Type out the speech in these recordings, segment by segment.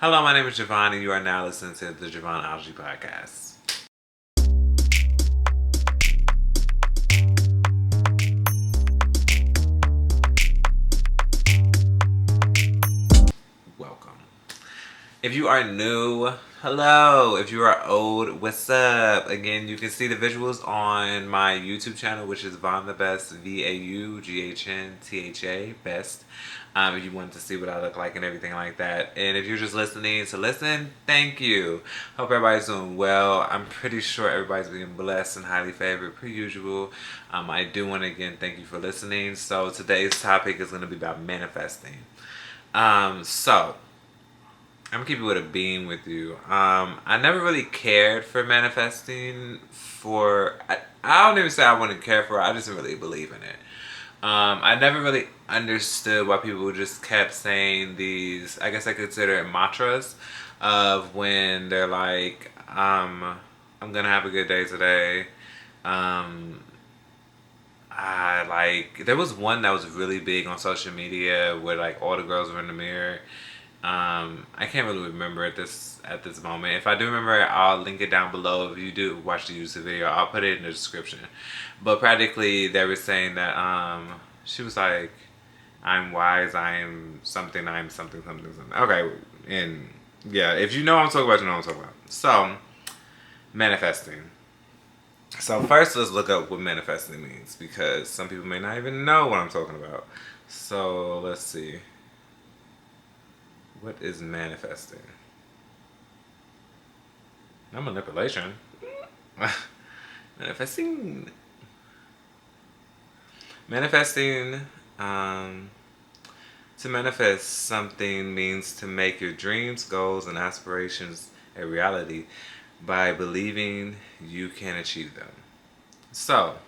Hello, my name is JVaughn, and you are now listening to the JVaughnology Podcast. Welcome. If you are new, hello. If you are old, what's up? Again, you can see the visuals on my YouTube channel, which is vaughnthabest, VAUGHNTHA, best. If you want to see what I look like and everything like that. And if you're just listening to listen, thank you. Hope everybody's doing well. I'm pretty sure everybody's being blessed and highly favored per usual. I do want to again thank you for listening. So today's topic is going to be about manifesting. So I'm gonna keep it with a beam with you. I never really cared for manifesting. I don't even say I wouldn't care for it. I just didn't really believe in it. I never really understood why people just kept saying these, I guess I consider it mantras, of when they're like, I'm gonna have a good day today. There was one that was really big on social media where like all the girls were in the mirror. I can't really remember at this moment. If I do remember it, I'll link it down below. If you do watch the YouTube video, I'll put it in the description. But practically, they were saying that she was like, "I'm wise. I'm something. Something." Okay, and yeah, if you know what I'm talking about, you know what I'm talking about. So, manifesting. So first, let's look up what manifesting means because some people may not even know what I'm talking about. So let's see. What is manifesting? Not manipulation. Manifesting. Manifesting. To manifest something means to make your dreams, goals, and aspirations a reality by believing you can achieve them. So,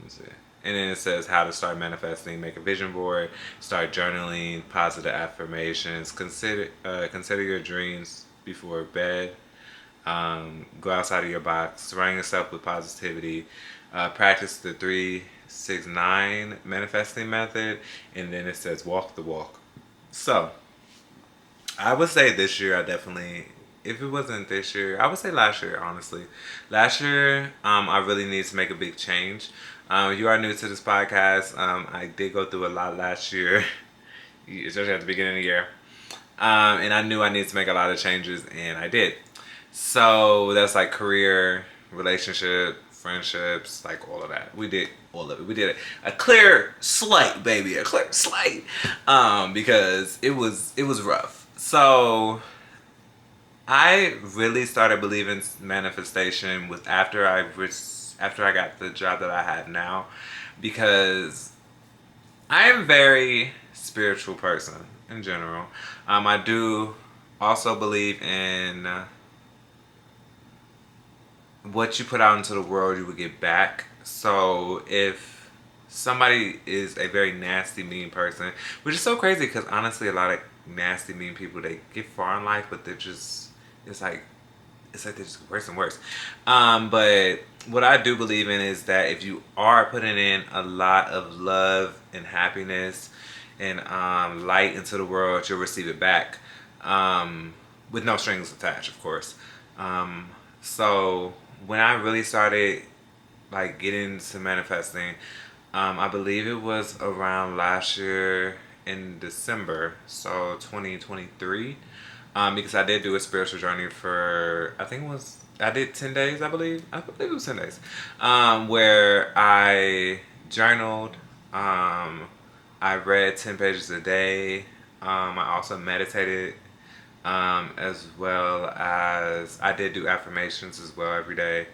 let's see. And then it says how to start manifesting. Make a vision board. Start journaling. Positive affirmations. Consider your dreams before bed. Go outside of your box. Surround yourself with positivity. Practice the 3-6-9 manifesting method. And then it says walk the walk. So, I would say this year I definitely... If it wasn't this year, I would say last year, honestly. Last year, I really needed to make a big change. If you are new to this podcast, I did go through a lot last year, especially at the beginning of the year. And I knew I needed to make a lot of changes, and I did. So that's like career, relationship, friendships, like all of that. We did all of it. We did a clear slate, baby, a clear slate, because it was rough. So I really started believing manifestation was after I got the job that I have now, because I am a very spiritual person in general. I do also believe in what you put out into the world, you will get back. So if somebody is a very nasty, mean person, which is so crazy because honestly, a lot of nasty, mean people, they get far in life, but they're just, it's like they're just worse and worse. But what I do believe in is that if you are putting in a lot of love and happiness and light into the world, you'll receive it back, with no strings attached, of course. So when I really started like getting into manifesting, I believe it was around last year in December, so 2023. Because I did do a spiritual journey for, I did 10 days, I believe it was 10 days, where I journaled, I read 10 pages a day, I also meditated, as well as I did do affirmations as well every day,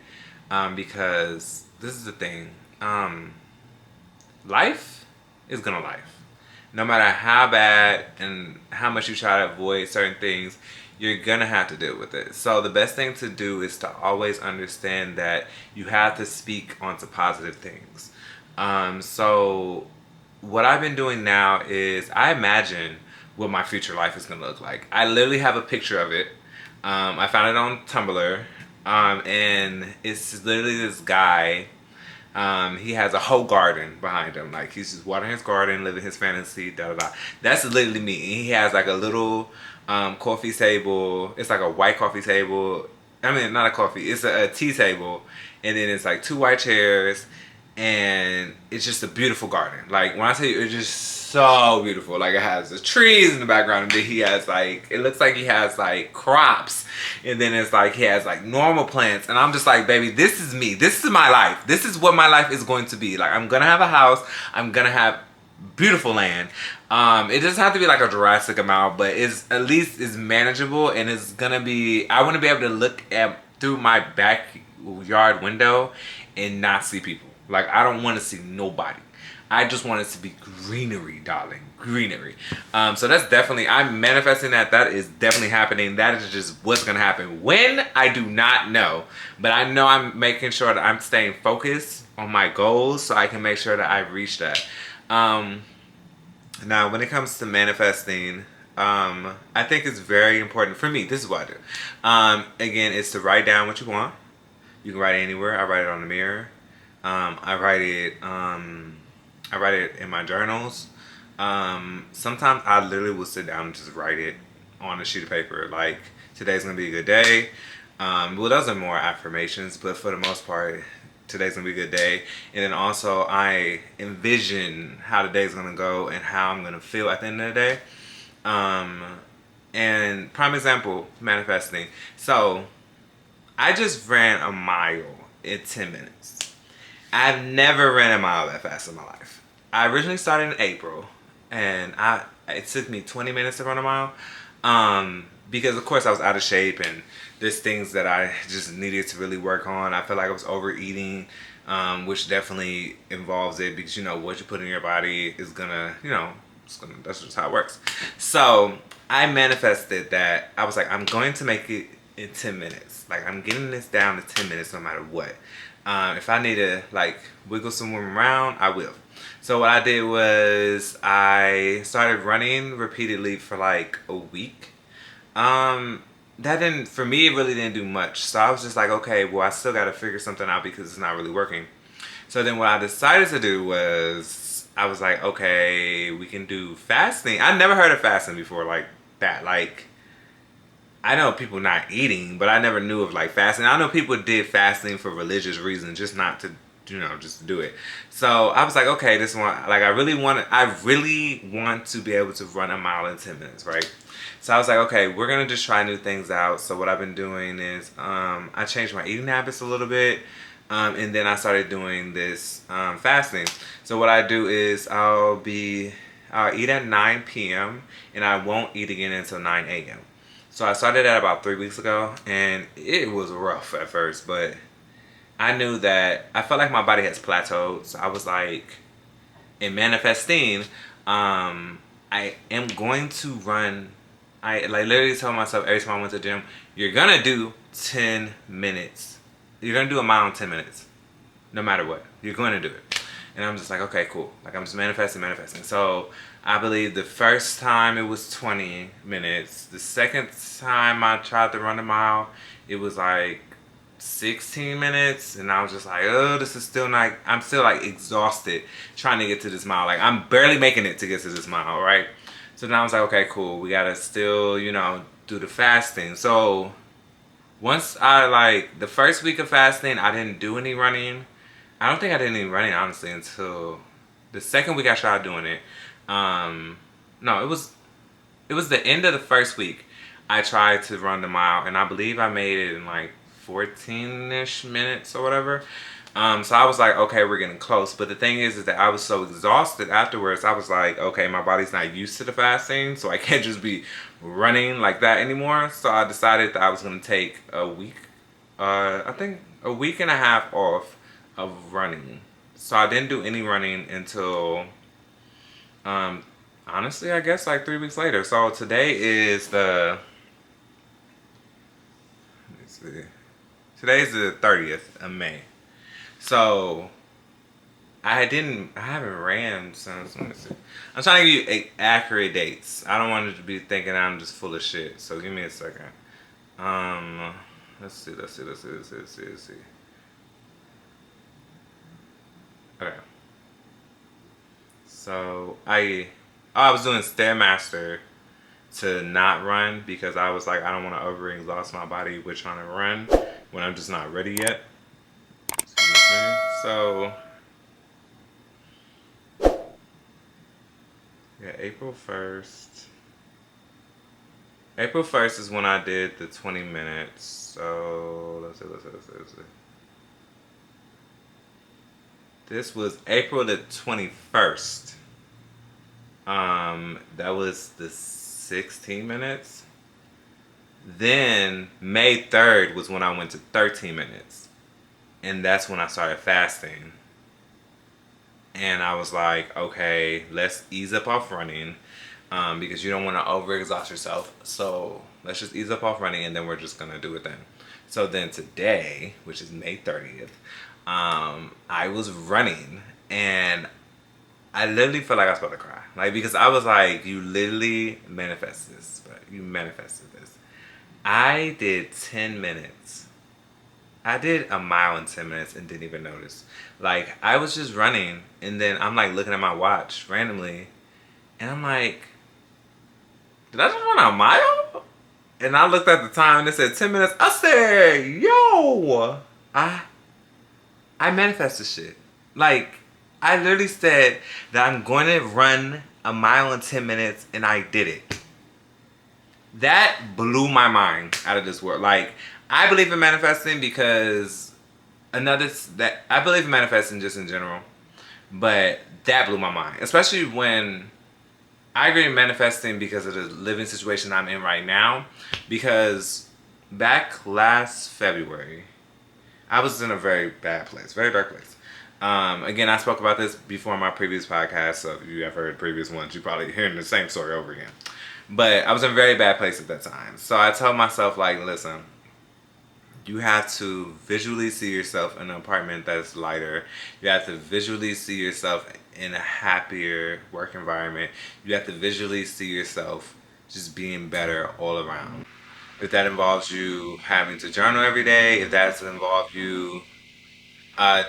because this is the thing, life is gonna life. No matter how bad and how much you try to avoid certain things, you're gonna have to deal with it. So the best thing to do is to always understand that you have to speak onto positive things. So what I've been doing now is I imagine what my future life is gonna look like. I literally have a picture of it. I found it on Tumblr, and it's literally this guy He has a whole garden behind him. Like, he's just watering his garden, living his fantasy, da da da. That's literally me. He has like a little coffee table. It's like a white coffee table. I mean, not a coffee. It's a tea table, and then it's like two white chairs, and it's just a beautiful garden. Like, when I tell you, it's just so beautiful. Like, it has the trees in the background, and then he has like, it looks like he has like crops, and then it's like he has like normal plants, and I'm just like, baby, this is me. This is my life. This is what my life is going to be. Like, I'm gonna have a house. I'm gonna have beautiful land. It doesn't have to be like a drastic amount, but it's at least is manageable, and it's gonna be. I want to be able to look at through my backyard window and not see people. Like, I don't want to see nobody. I just want it to be greenery, darling. Greenery. So that's definitely, I'm manifesting that. That is definitely happening. That is just what's going to happen. When, I do not know. But I know I'm making sure that I'm staying focused on my goals so I can make sure that I reach that. Now, when it comes to manifesting, I think it's very important for me. This is what I do. Again, it's to write down what you want. You can write it anywhere. I write it on the mirror. I write it in my journals. Sometimes I literally will sit down and just write it on a sheet of paper. Like, today's gonna be a good day. Well, those are more affirmations, but for the most part, today's gonna be a good day. And then also, I envision how the day's gonna go and how I'm gonna feel at the end of the day. And prime example, manifesting. So, I just ran a mile in 10 minutes. I've never ran a mile that fast in my life. I originally started in April, and it took me 20 minutes to run a mile. Because of course I was out of shape, and there's things that I just needed to really work on. I felt like I was overeating, which definitely involves it, because what you put in your body is gonna, that's just how it works. So I manifested that. I was like, I'm going to make it in 10 minutes. Like, I'm getting this down to 10 minutes no matter what. If I need to like wiggle some room around, I will. So what I did was I started running repeatedly for like a week. For me, it really didn't do much. So I was just like, okay, well, I still got to figure something out because it's not really working. So then what I decided to do was, I was like, okay, we can do fasting. I never heard of fasting before like that. Like, I know people not eating, but I never knew of like fasting. I know people did fasting for religious reasons, just not to, just to do it. So I was like, okay, this one, like, I really want to be able to run a mile in 10 minutes, right? So I was like, okay, we're gonna just try new things out. So what I've been doing is, I changed my eating habits a little bit, and then I started doing this fasting. So what I do is I'll eat at 9 p.m. and I won't eat again until 9 a.m. So I started that about 3 weeks ago, and it was rough at first, but I knew that I felt like my body has plateaued. So I was like, in manifesting, I am going to run. I like literally told myself every time I went to the gym, you're gonna do 10 minutes. You're gonna do a mile in 10 minutes, no matter what. You're going to do it. And I'm just like, okay, cool. Like, I'm just manifesting. So I believe the first time it was 20 minutes. The second time I tried to run a mile, it was like 16 minutes. And I was just like, oh, this is still not, I'm still like exhausted trying to get to this mile. Like, I'm barely making it to get to this mile, right? So then I was like, okay, cool. We gotta still, do the fasting. So once the first week of fasting, I didn't do any running. I don't think I did any running, honestly, until the second week I tried doing it. No, it was the end of the first week. I tried to run the mile, and I believe I made it in like 14-ish minutes or whatever. So I was like, okay, we're getting close. But the thing is that I was so exhausted afterwards. I was like, okay, my body's not used to the fasting, so I can't just be running like that anymore. So I decided that I was going to take a week, I think a week and a half off of running. So I didn't do any running until, honestly, I guess like 3 weeks later. So today is today's the 30th of May. So I haven't ran since, let me see. I'm trying to give you accurate dates. I don't want it to be thinking I'm just full of shit. So give me a second. Let's see. Okay. So I was doing Stairmaster to not run because I was like I don't want to over exhaust my body with trying to run when I'm just not ready yet. Excuse me. So yeah, April 1st is when I did the 20 minutes. So let's see. This was April the 21st. That was the 16 minutes. Then May 3rd was when I went to 13 minutes. And that's when I started fasting. And I was like, okay, let's ease up off running. Because you don't want to overexhaust yourself. So let's just ease up off running and then we're just going to do it then. So then today, which is May 30th, I was running and I literally felt like I was about to cry. Like, because I was like, you literally manifested this. But you manifested this. I did 10 minutes. I did a mile in 10 minutes and didn't even notice. Like, I was just running and then I'm like looking at my watch randomly and I'm like, did I just run a mile? And I looked at the time and it said 10 minutes. I said, yo, I manifested shit. Like, I literally said that I'm going to run a mile in 10 minutes and I did it. That blew my mind out of this world. Like, I believe in manifesting because I believe in manifesting just in general. But that blew my mind. Especially when I agree in manifesting because of the living situation I'm in right now. Because back last February, I was in a very bad place. Very dark place. Again, I spoke about this before in my previous podcast. So if you ever heard previous ones, you're probably hearing the same story over again. But I was in a very bad place at that time. So I told myself, like, listen, you have to visually see yourself in an apartment that's lighter. You have to visually see yourself in a happier work environment. You have to visually see yourself just being better all around. If that involves you having to journal every day, if that's involved you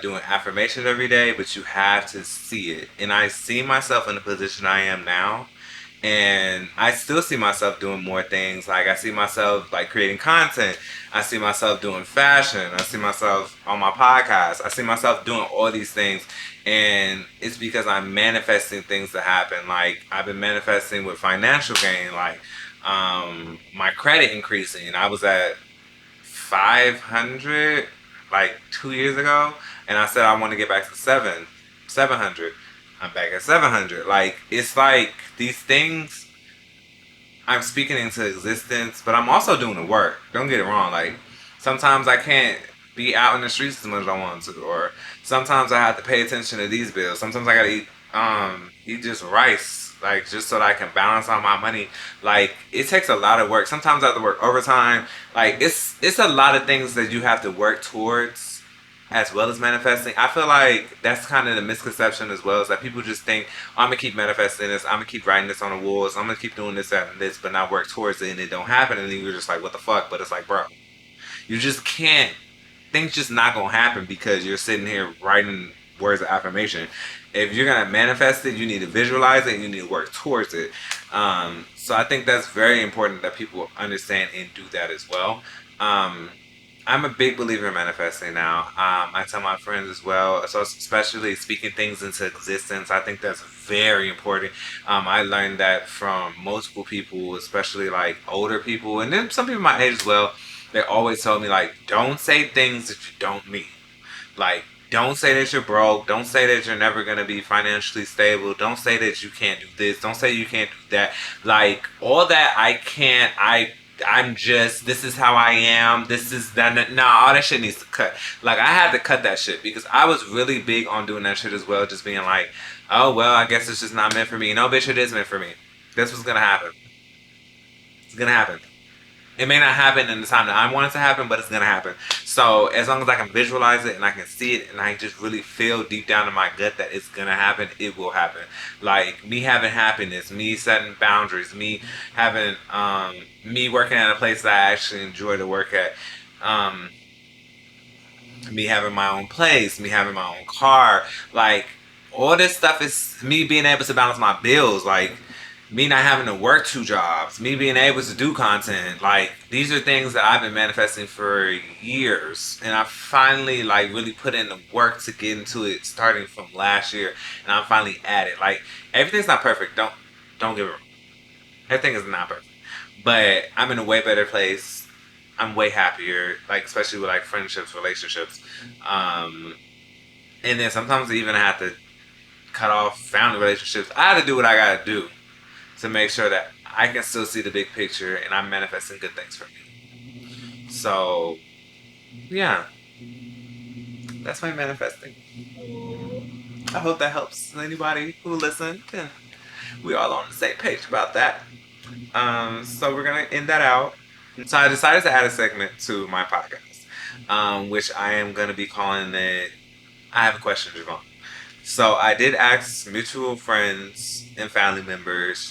doing affirmations every day, but you have to see it. And I see myself in the position I am now. And I still see myself doing more things. Like, I see myself like creating content. I see myself doing fashion. I see myself on my podcast. I see myself doing all these things. And it's because I'm manifesting things to happen. Like, I've been manifesting with financial gain, like my credit increasing. I was at 500 like 2 years ago, and I said I want to get back to 700. I'm back at 700. Like, it's like these things I'm speaking into existence, but I'm also doing the work. Don't get it wrong. Like, sometimes I can't be out in the streets as much as I want to, or sometimes I have to pay attention to these bills. Sometimes I gotta eat just rice, like, just so that I can balance out my money. Like, it takes a lot of work. Sometimes I have to work overtime. Like, it's a lot of things that you have to work towards as well as manifesting. I feel like that's kind of the misconception as well, is that people just think, oh, I'm gonna keep manifesting this, I'm gonna keep writing this on the walls, I'm gonna keep doing this and this, but not work towards it, and it don't happen, and then you're just like, what the fuck? But it's like, bro, you just can't. Things just not gonna happen because you're sitting here writing words of affirmation. If you're gonna manifest it, you need to visualize it and you need to work towards it. So I think that's very important that people understand and do that as well. Um, I'm a big believer in manifesting now. I tell my friends as well, so especially speaking things into existence. I think that's very important. I learned that from multiple people, especially like older people, and then some people my age as well. They always told me, like, don't say things that you don't mean. Like, don't say that you're broke. Don't say that you're never gonna be financially stable. Don't say that you can't do this. Don't say you can't do that. Like, all that I can't. I'm just, this is how I am. This is that. Nah, all that shit needs to cut. Like, I had to cut that shit because I was really big on doing that shit as well. Just being like, oh well, I guess it's just not meant for me. No, bitch, it is meant for me. That's what's gonna happen. It's gonna happen. It may not happen in the time that I want it to happen, but it's gonna happen. So as long as I can visualize it and I can see it and I just really feel deep down in my gut that it's gonna happen, it will happen. Like, me having happiness, me setting boundaries, me having me working at a place that I actually enjoy to work at. Um, me having my own place, me having my own car, like all this stuff is me being able to balance my bills, like me not having to work two jobs, me being able to do content. Like these are things that I've been manifesting for years, and I finally like really put in the work to get into it, starting from last year, and I'm finally at it. Like everything's not perfect. Don't get me wrong. Everything is not perfect, but I'm in a way better place. I'm way happier, like especially with like friendships, relationships, um, and then sometimes I even have to cut off family relationships. I have to do what I gotta do to make sure that I can still see the big picture and I'm manifesting good things for me. So yeah, that's my manifesting. I hope that helps anybody who listened. And we all on the same page about that. So we're gonna end that out. So I decided to add a segment to my podcast, which I am gonna be calling it. I have a question, JVaughn. So I did ask mutual friends and family members,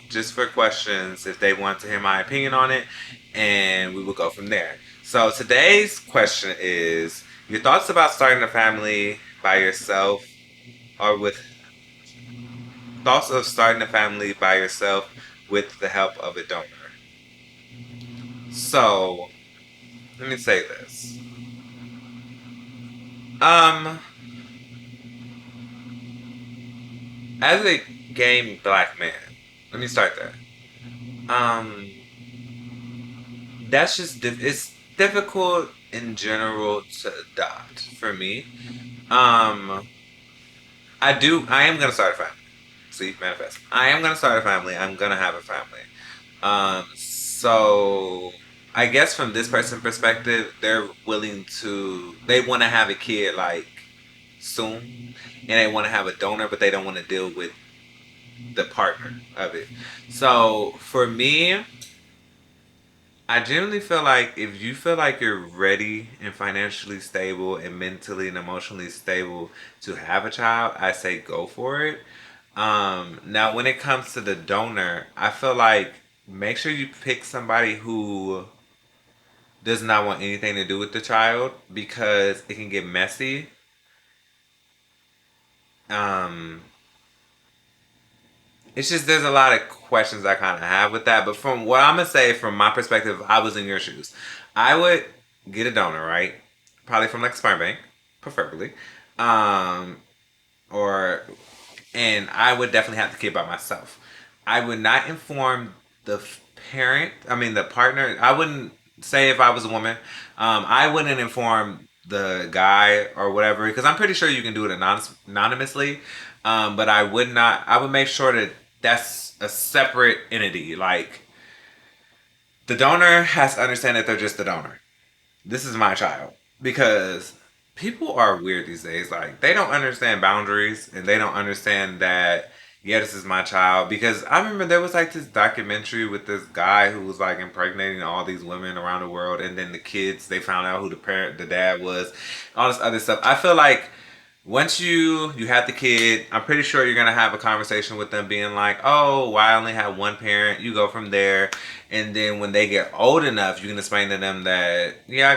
just for questions if they want to hear my opinion on it, and we will go from there. So today's question is your thoughts about starting a family by yourself or with thoughts of starting a family by yourself with the help of a donor. So let me say this. Um, as a gay black man, let me start there. Um, that's just it's difficult in general to adopt for me. Um, I am gonna start a family. See, manifest. I am gonna start a family. I'm gonna have a family. So I guess from this person's perspective, they want to have a kid like soon, and they want to have a donor, but they don't want to deal with the partner of it. So for me, I generally feel like if you feel like you're ready and financially stable and mentally and emotionally stable to have a child, I say go for it. Now, when it comes to the donor, I feel like make sure you pick somebody who does not want anything to do with the child because it can get messy. Um, it's just there's a lot of questions I kind of have with that. But from what I'm gonna say, from my perspective, if I was in your shoes, I would get a donor, right? Probably from like a sperm bank, preferably. Um, or and I would definitely have the kid by myself. I would not inform the parent. I mean, the partner. I wouldn't say if I was a woman. I wouldn't inform the guy or whatever because I'm pretty sure you can do it anonymously. But I would not. I would make sure that that's a separate entity. Like the donor has to understand that they're just the donor. This is my child because people are weird these days. Like they don't understand boundaries and they don't understand that yeah, this is my child. Because I remember there was like this documentary with this guy who was like impregnating all these women around the world, and then the kids they found out who the dad was, all this other stuff. I feel like once you have the kid, I'm pretty sure you're gonna have a conversation with them, being like, "Oh, well, I only have one parent." You go from there, and then when they get old enough, you can explain to them that, "Yeah,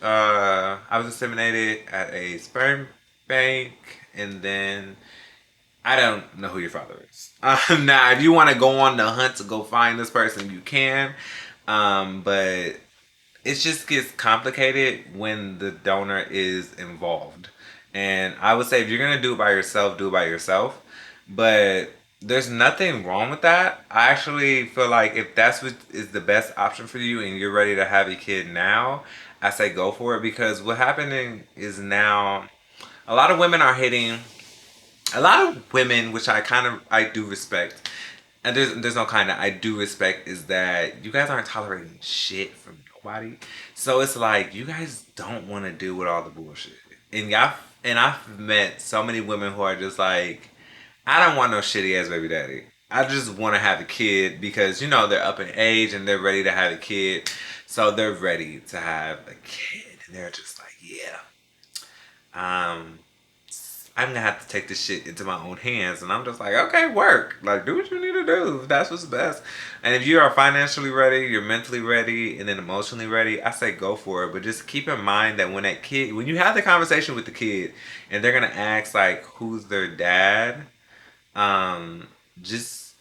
I was inseminated at a sperm bank, and then I don't know who your father is." Now, if you want to go on the hunt to go find this person, you can, but it just gets complicated when the donor is involved. And I would say if you're gonna do it by yourself, do it by yourself. But there's nothing wrong with that. I actually feel like if that's what is the best option for you and you're ready to have a kid now, I say go for it because what happening is now a lot of women are hitting a lot of women, which I do respect, and there's no kind of I do respect is that you guys aren't tolerating shit from nobody. So it's like you guys don't want to deal with all the bullshit. And I've met so many women who are just like, I don't want no shitty ass baby daddy. I just want to have a kid because they're up in age and they're ready to have a kid. So they're ready to have a kid and they're just like, yeah. Um I'm gonna have to take this shit into my own hands. And I'm just like, okay, work. Like, do what you need to do. If that's what's best. And if you are financially ready, you're mentally ready, and then emotionally ready, I say go for it. But just keep in mind that when you have the conversation with the kid, and they're gonna ask like, who's their dad, um, just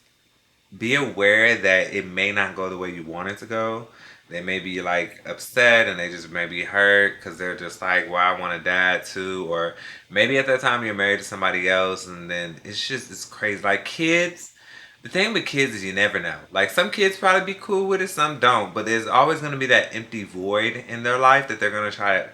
be aware that it may not go the way you want it to go. They may be like upset and they just may be hurt because they're just like, well, I want a dad too. Or maybe at that time you're married to somebody else and then it's crazy. Like kids, the thing with kids is you never know. Like some kids probably be cool with it, some don't. But there's always going to be that empty void in their life that they're going to try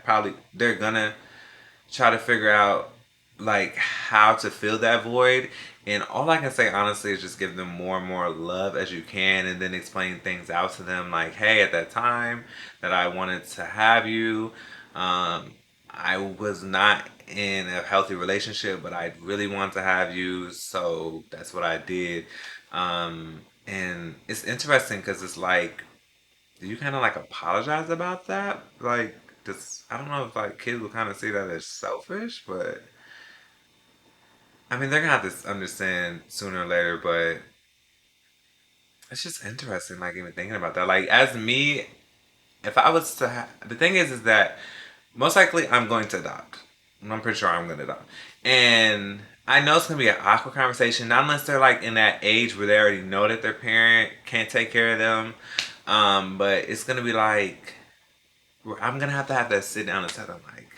to figure out like how to fill that void. And all I can say honestly is just give them more and more love as you can, and then explain things out to them like, hey, at that time that I wanted to have you, I was not in a healthy relationship, but I really want to have you, so that's what I did. And it's interesting because it's like, do you kind of like apologize about that? Like, just I don't know if like kids will kind of see that as selfish, but I mean they're gonna have to understand sooner or later. But it's just interesting, like even thinking about that. Like as me, if I was to, the thing is that most likely I'm going to adopt. I'm pretty sure I'm gonna adopt, and I know it's gonna be an awkward conversation, not unless they're like in that age where they already know that their parent can't take care of them. But it's gonna be like I'm gonna have to sit down and tell them like,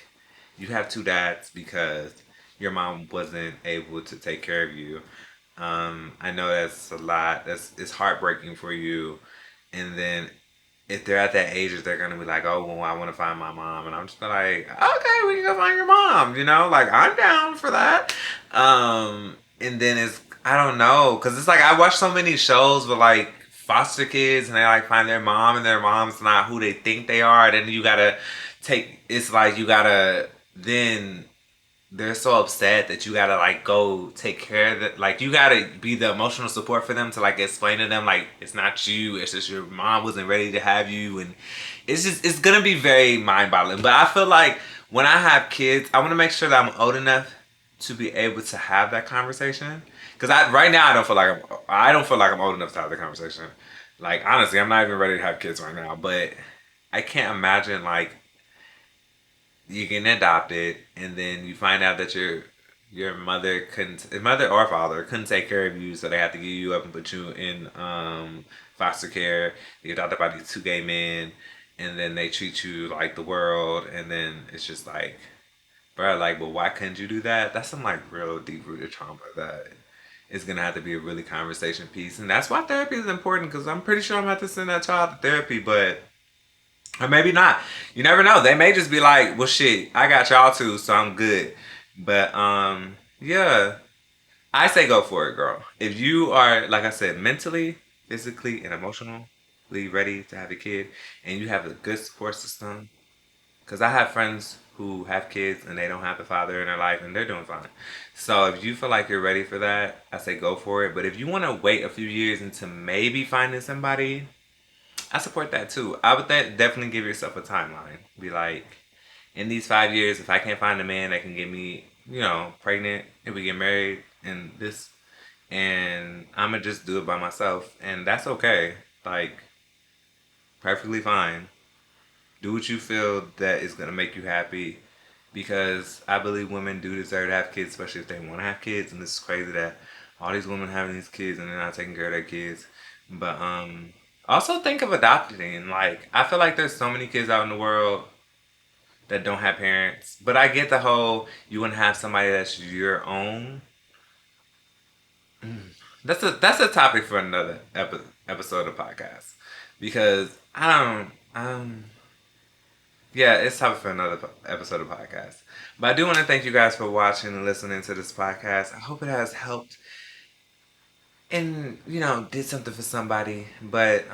you have two dads because your mom wasn't able to take care of you. I know that's a lot. It's heartbreaking for you, and then if they're at that age, they're gonna be like, "Oh, well, I want to find my mom," and I'm just like, "Okay, we can go find your mom." You know, like I'm down for that. And then it's I don't know, cause it's like I watch so many shows with like foster kids, and they like find their mom, and their mom's not who they think they are. And then you gotta take. It's like you gotta then they're so upset that you gotta like go take care of it. Like you gotta be the emotional support for them to like explain to them like it's not you, it's just your mom wasn't ready to have you, and it's gonna be very mind boggling. But I feel like when I have kids, I want to make sure that I'm old enough to be able to have that conversation. Because I right now I don't feel like I'm old enough to have the conversation. Like honestly, I'm not even ready to have kids right now. But I can't imagine like you get adopted and then you find out that your mother or father couldn't take care of you, so they have to give you up and put you in foster care. You're adopted by these two gay men, and then they treat you like the world, and then it's just like, bro, like, but why couldn't you do that? That's some like real deep rooted trauma that is gonna have to be a really conversation piece, and that's why therapy is important. Because I'm pretty sure I'm gonna have to send that child to therapy, but or maybe not. You never know. They may just be like, well, shit, I got y'all too, so I'm good. But yeah, I say go for it, girl. If you are, like I said, mentally, physically, and emotionally ready to have a kid, and you have a good support system, because I have friends who have kids and they don't have a father in their life, and they're doing fine. So if you feel like you're ready for that, I say go for it. But if you want to wait a few years into maybe finding somebody, I support that too. I would definitely give yourself a timeline. Be like, in these 5 years, if I can't find a man that can get me, pregnant, and we get married, and I'm gonna just do it by myself, and that's okay. Like, perfectly fine. Do what you feel that is gonna make you happy, because I believe women do deserve to have kids, especially if they want to have kids. And this is crazy that all these women having these kids and they're not taking care of their kids. But also think of adopting. Like I feel like there's so many kids out in the world that don't have parents. But I get the whole you want to have somebody that's your own. That's a topic for another episode of podcast, because I don't yeah, it's topic for another episode of podcast. But I do want to thank you guys for watching and listening to this podcast. I hope it has helped and did something for somebody. But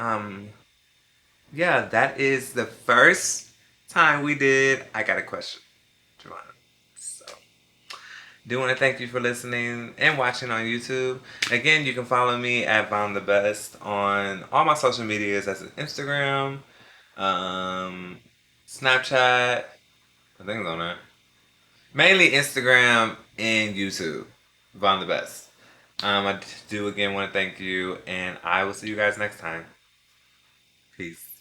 yeah, that is the first time we did I Got a Question, Joanna. So do want to thank you for listening and watching on YouTube. Again, you can follow me at vaughnthabest on all my social medias. That's Instagram, Snapchat. I think it's on there. Mainly Instagram and YouTube. Vaughn the best. I do again want to thank you, and I will see you guys next time. Peace.